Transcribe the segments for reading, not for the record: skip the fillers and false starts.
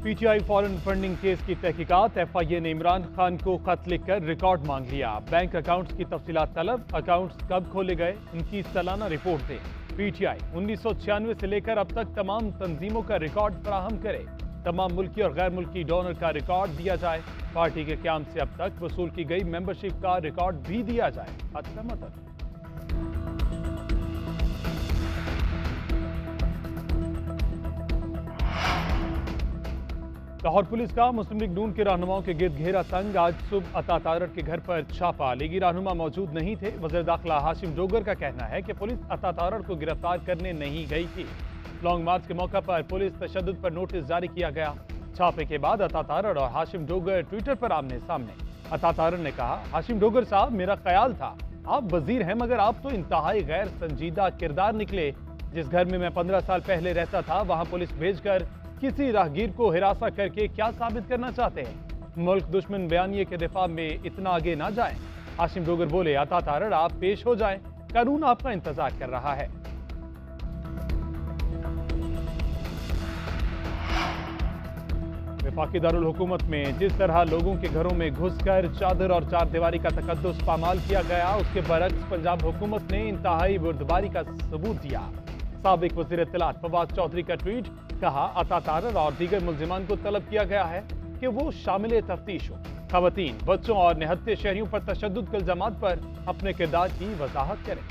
PTI foreign funding case की तहकीकात। FIA ने इमरान खान को खत लिखकर रिकॉर्ड मांग लिया। बैंक अकाउंट्स की तफसीलात तलब, अकाउंट्स कब खोले गए, उनकी सालाना रिपोर्ट दें। पीटीआई 1996 से लेकर अब तक तमाम तंजीमों का रिकॉर्ड फराहम करे। तमाम मुल्की और गैर मुल्की डोनर का रिकॉर्ड दिया जाए। पार्टी के क्याम से अब तक वसूल की गई मेंबरशिप का रिकॉर्ड भी दिया जाए। लाहौर पुलिस का मुस्लिम लीग नून के रहनुमाओं के गिर्द घेरा तंग। आज सुबह अता तारड़ के घर पर छापा। लीगी रहनुमा मौजूद नहीं थे। वज़ीर दाखिला हाशिम डोगर का कहना है कि पुलिस अता तारड़ को गिरफ्तार करने नहीं गई थी। लॉन्ग मार्च के मौका पर पुलिस तशद्दुद पर नोटिस जारी किया गया। छापे के बाद अता तारड़ और हाशिम डोगर ट्विटर पर आमने सामने। अता तारड़ ने कहा, हाशिम डोगर साहब, मेरा ख्याल था आप वजीर हैं, मगर आप तो इंतहाई गैर संजीदा किरदार निकले। जिस घर में मैं 15 साल पहले रहता था, वहां पुलिस भेजकर किसी राहगीर को हिरासा करके क्या साबित करना चाहते हैं? मुल्क दुश्मन बयानिए के दिफा में इतना आगे ना जाएं। हाशिम डोगर बोले, अता तारड़ आप पेश हो जाएं, कानून आपका इंतजार कर रहा है। वफाकी दारुल हुकूमत में जिस तरह लोगों के घरों में घुसकर चादर और चारदीवारी का तकद्दुस पामाल किया गया, उसके बरक्स पंजाब हुकूमत ने इंतहाई बुर्दबारी का सबूत दिया। साबिक वज़ीर इत्तलात फवाद चौधरी का ट्वीट, कहा, अता तारड़ और दीगर मुल्जिमान को तलब किया गया है कि वो शामिल तफ्तीश हो। खवातीन, बच्चों और निहत्ते शहरियों पर तशद्दुद के इल्जामात पर अपने किरदार की वजाहत करें।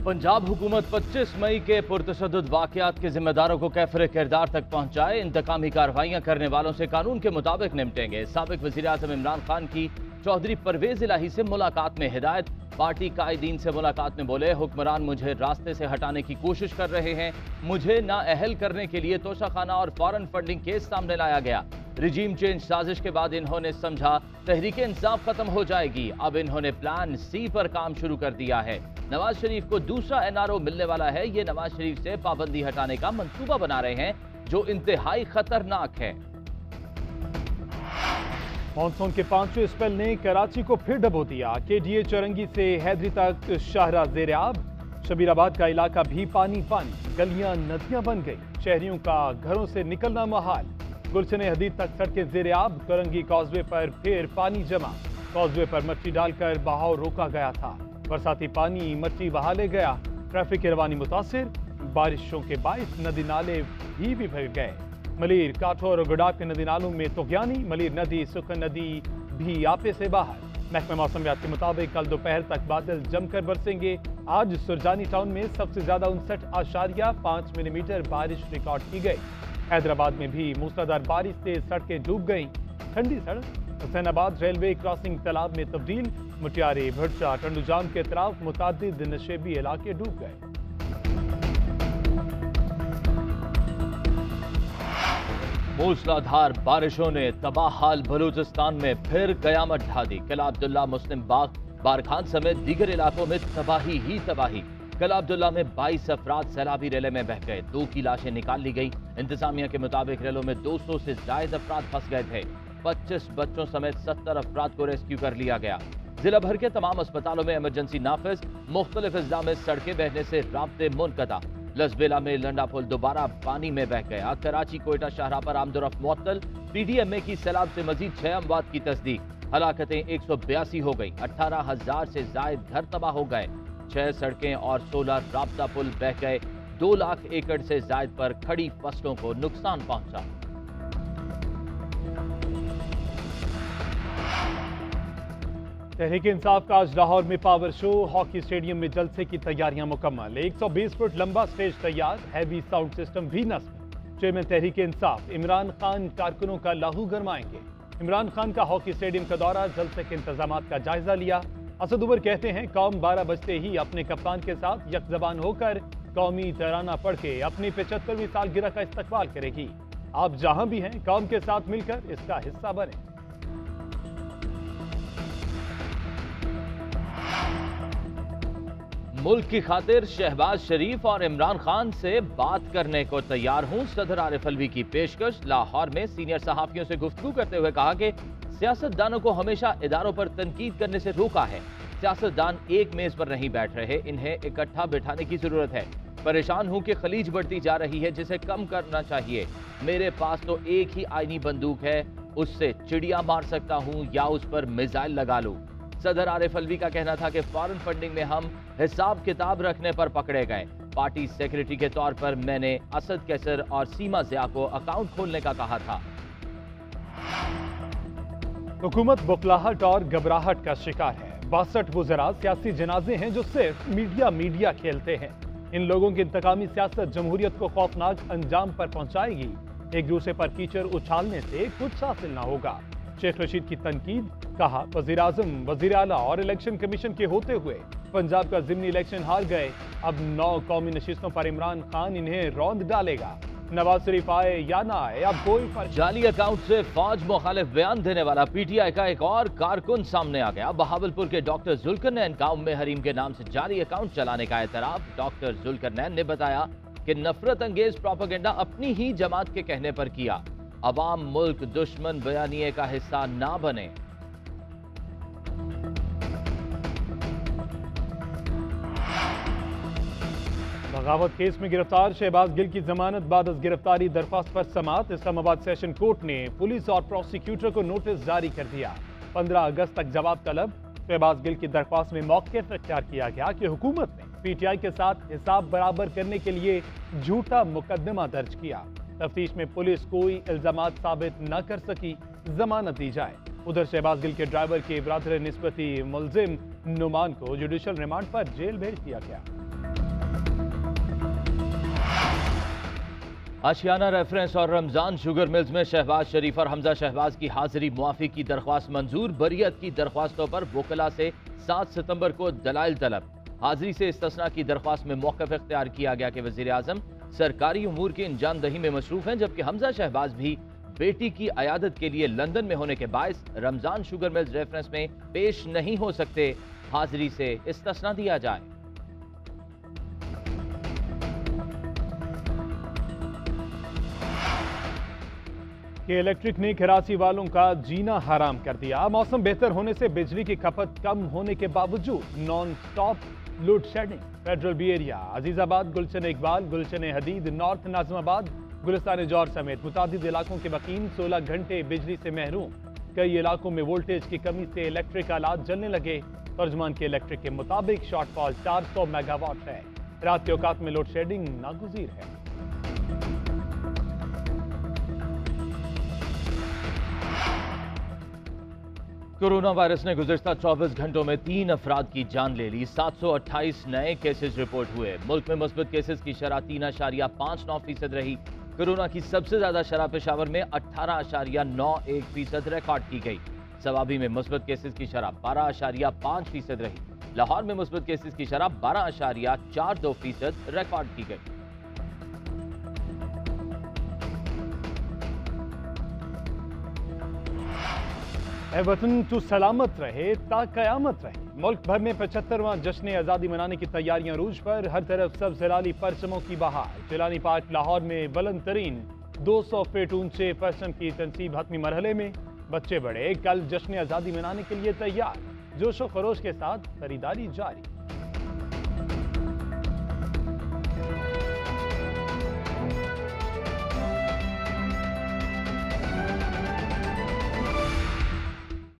पंजाब हुकूमत 25 मई के पुरतशद्दुद वाक़यात के जिम्मेदारों को कैफरे किरदार तक पहुंचाए। इंतकामी कार्रवाइयां करने वालों से कानून के मुताबिक निपटेंगे। साबिक वज़ीर आज़म इमरान खान की चौधरी परवेज इलाही से मुलाकात में हिदायत। पार्टी कायदीन से मुलाकात में बोले, हुक्मरान मुझे रास्ते से हटाने की कोशिश कर रहे हैं। मुझे नाअहल करने के लिए तोशाखाना और फॉरेन फंडिंग केस सामने लाया गया। रिजीम चेंज साजिश के बाद इन्होंने समझा तहरीक इंसाफ खत्म हो जाएगी। अब इन्होंने प्लान सी पर काम शुरू कर दिया है। नवाज शरीफ को दूसरा एनआरओ मिलने वाला है। ये नवाज शरीफ से पाबंदी हटाने का मंसूबा बना रहे हैं, जो इंतहाई खतरनाक है। मानसून के 5वें स्पेल ने कराची को फिर डबो दिया। केडीए चौरंगी से हैदरी तक शाहरा ज़ेर-ए-आब। शबीराबाद का इलाका भी पानी पानी, गलियां नदियां बन गई। शहरियों का घरों से निकलना मुहाल। गुलशन हदीद तक सड़कें ज़ेर-ए-आब। चौरंगी कॉजवे पर फिर पानी जमा। कॉजवे पर मट्टी डालकर बहाव रोका गया था। बरसाती पानी मट्टी बहा ले गया। ट्रैफिक की रवानी मुतासिर। बारिशों के बाइस नदी नाले भी भर गए। मलीर, काठौर और गुडाब के नदी नालों में तोगयानी। मलीर नदी, सुखन नदी भी आपे से बाहर। महकमा मौसमियात के मुताबिक कल दोपहर तक बादल जमकर बरसेंगे। आज सुरजानी टाउन में सबसे ज्यादा 59.5 मिलीमीटर बारिश रिकॉर्ड की गई। हैदराबाद में भी मूसलाधार बारिश से सड़कें डूब गईं। ठंडी सड़क हुसैनाबाद रेलवे क्रॉसिंग तालाब में तब्दील। मुटियारे, भड़चा, टंडूजाम के तरफ मुतादिद नशेबी इलाके डूब गए। मूसलाधार बारिशों ने तबाह हाल बलूचिस्तान में फिर कयामत ढा दी। किला अब्दुल्ला, मुस्लिम बाग, बारखान समेत दीगर इलाकों में तबाही ही तबाही। किला अब्दुल्ला में 22 अफराद सैलाबी रेले में बह गए। 2 की लाशें निकाल ली गई। इंतजामिया के मुताबिक रेलों में 200 से जायद अफराद फंस गए थे। 25 बच्चों समेत 70 अफराद को रेस्क्यू कर लिया गया। जिला भर के तमाम अस्पतालों में इमरजेंसी नाफिज। मुख्तलिफ अजला में सड़कें बहने से राब्ते मुनक़ता। लसबेला में लंडा पुल दोबारा पानी में बह गया। कराची कोयटा शाहराह पर आमदोरफ्त मुअत्तल। पीडीएमए की सैलाब से मजीद 6 अमवात की तस्दीक। हलाकतें 182 हो गई। 18,000 से जायद घर तबाह हो गए। 6 सड़कें और 16 राब्ता पुल बह गए। 2 लाख एकड़ से जायद पर खड़ी फसलों को नुकसान पहुंचा। तहरीक इंसाफ का आज लाहौर में पावर शो। हॉकी स्टेडियम में जलसे की तैयारियां मुकम्मल। 120 फुट लंबा स्टेज तैयार। हैवी साउंड सिस्टम भी नस्ब। चेयरमैन तहरीक इंसाफ इमरान खान कारकुनों का लहू गरमाएंगे। इमरान खान का हॉकी स्टेडियम का दौरा, जलसे के इंतजामात का जायजा लिया। असद उमर कहते हैं, कौम 12 बजते ही अपने कप्तान के साथ यकजबान होकर कौमी तराना पढ़ के अपनी 75वीं सालगिरह का इस्तकबाल करेगी। आप जहां भी हैं, कौम के साथ मिलकर इसका हिस्सा बने। मुल्क की खातिर शहबाज शरीफ और इमरान खान से बात करने को तैयार हूं। सदर आरिफ अलवी की पेशकश। लाहौर में सीनियर सहाफियों से गुफ्तगू करते हुए कहा कि सियासतदानों को हमेशा इदारों पर तनकीद करने से रोका है। सियासतदान एक मेज पर नहीं बैठ रहे, इन्हें इकट्ठा बिठाने की जरूरत है। परेशान हूं कि खलीज बढ़ती जा रही है, जिसे कम करना चाहिए। मेरे पास तो एक ही आईनी बंदूक है, उससे चिड़िया मार सकता हूं या उस पर मिसाइल लगा लूं। सदर आरिफ अलवी का कहना था कि फॉरेन फंडिंग में हम हिसाब किताब रखने पर पकड़े गए। पार्टी सेक्रेटरी के तौर पर मैंने असद कैसर और सीमा ज़िया को अकाउंट खोलने का कहा था। हुकूमत बुखलाहट और घबराहट का शिकार है। 62 वज़रा सियासी जनाजे हैं जो सिर्फ मीडिया खेलते हैं। इन लोगों की इंतकामी सियासत जमहूरियत को खौफनाक अंजाम पर पहुंचाएगी। एक दूसरे पर कीचड़ उछालने से कुछ हासिल ना होगा। शेख रशीद की तनकीद, कहा वजीर आजम, वजीर आला और इलेक्शन कमीशन के होते हुए पंजाब का जिमनी इलेक्शन हार गए। अब 9 कौमी नशिस्तों पर इमरान खान इन्हें रौंद डालेगा। नवाज शरीफ आए या ना आए, अब कोई फर्क। जाली अकाउंट से फौज मुखालिफ बयान देने वाला पीटीआई का एक और कारकुन सामने आ गया। बहावलपुर के डॉक्टर जुल्करनैन का उम्मे हरीम के नाम से जाली अकाउंट चलाने का एतराफ। डॉक्टर जुल्करनैन ने बताया कि नफरत अंगेज प्रोपेगेंडा अपनी ही जमात के कहने पर किया। अवाम मुल्क दुश्मन बयानिए का हिस्सा ना बने। बगावत केस में गिरफ्तार शहबाज गिल की जमानत बाद गिरफ्तारी दरख्वास्त पर समाअत। इस्लामाबाद सेशन कोर्ट ने पुलिस और प्रोसिक्यूटर को नोटिस जारी कर दिया। 15 अगस्त तक जवाब तलब। शहबाज गिल की दरख्वास्त में मौक़िफ़ इख्तियार किया गया कि हुकूमत ने पीटीआई के साथ हिसाब बराबर करने के लिए झूठा मुकदमा दर्ज किया। तफ्तीश में पुलिस कोई इल्जामात साबित न कर सकी, जमानत दी जाए। उधर शहबाज गिल के ड्राइवर के बरादर निस्बती मुलजिम नुमान को जुडिशल रिमांड पर जेल भेज दिया गया। आशियाना रेफरेंस और रमजान शुगर मिल्स में शहबाज शरीफ और हमजा शहबाज की हाजिरी मुआफी की दरख्वास्त मंजूर। बरियत की दरख्वास्तों पर वकला से 7 सितंबर को दलाइल तलब। हाजिरी से इस्तिस्ना की दरख्वास्त में मौक़िफ़ इख्तियार किया गया कि वज़ीर आज़म सरकारी उमूर की अंजामदही में मसरूफ हैं, जबकि हमजा शहबाज भी बेटी की अयादत के लिए लंदन में होने के बायस रमजान शुगर मिल्स रेफरेंस में पेश नहीं हो सकते। हाजिरी से इस्तिस्ना दिया जाए। कि इलेक्ट्रिक ने कराची वालों का जीना हराम कर दिया। मौसम बेहतर होने से बिजली की खपत कम होने के बावजूद non stop load shedding. Federal B area, Azizabad, Gulshan Iqbal, Gulshan Hadeed, north Nazimabad, Gulistan Jauhar समेत मुतादिद इलाकों के वकील 16 घंटे बिजली से महरूम। कई इलाकों में वोल्टेज की कमी से इलेक्ट्रिक आलात जलने लगे। तर्जमान के इलेक्ट्रिक के मुताबिक शॉर्टफॉल 400 मेगावाट है। रात के औकात में लोड शेडिंग नागुज़ीर है। कोरोना वायरस ने गुज़िश्ता 24 घंटों में 3 अफराद की जान ले ली। 728 नए केसेस रिपोर्ट हुए। मुल्क में मुस्बत केसेस की शरह 3.59% रही। कोरोना की सबसे ज्यादा शरह पेशावर में 18.91% रिकॉर्ड की गई। सवाबी में मुस्बत केसेस की शरह 12.5% रही। लाहौर में मुस्बत केसेस की शरह 12.42% रिकॉर्ड की गई। ए वतन तू सलामत रहे ता कयामत रहे। मुल्क भर में 75वां जश्न आज़ादी मनाने की तैयारियां रूज पर। हर तरफ सब जलाली परचमों की बहार। जिलानी पार्क लाहौर में बुलंद तरीन 200 फीट ऊंचे परचम की तनसीब हतमी मरहले में। बच्चे बड़े कल जश्न आज़ादी मनाने के लिए तैयार। जोशो खरोश के साथ खरीदारी जारी।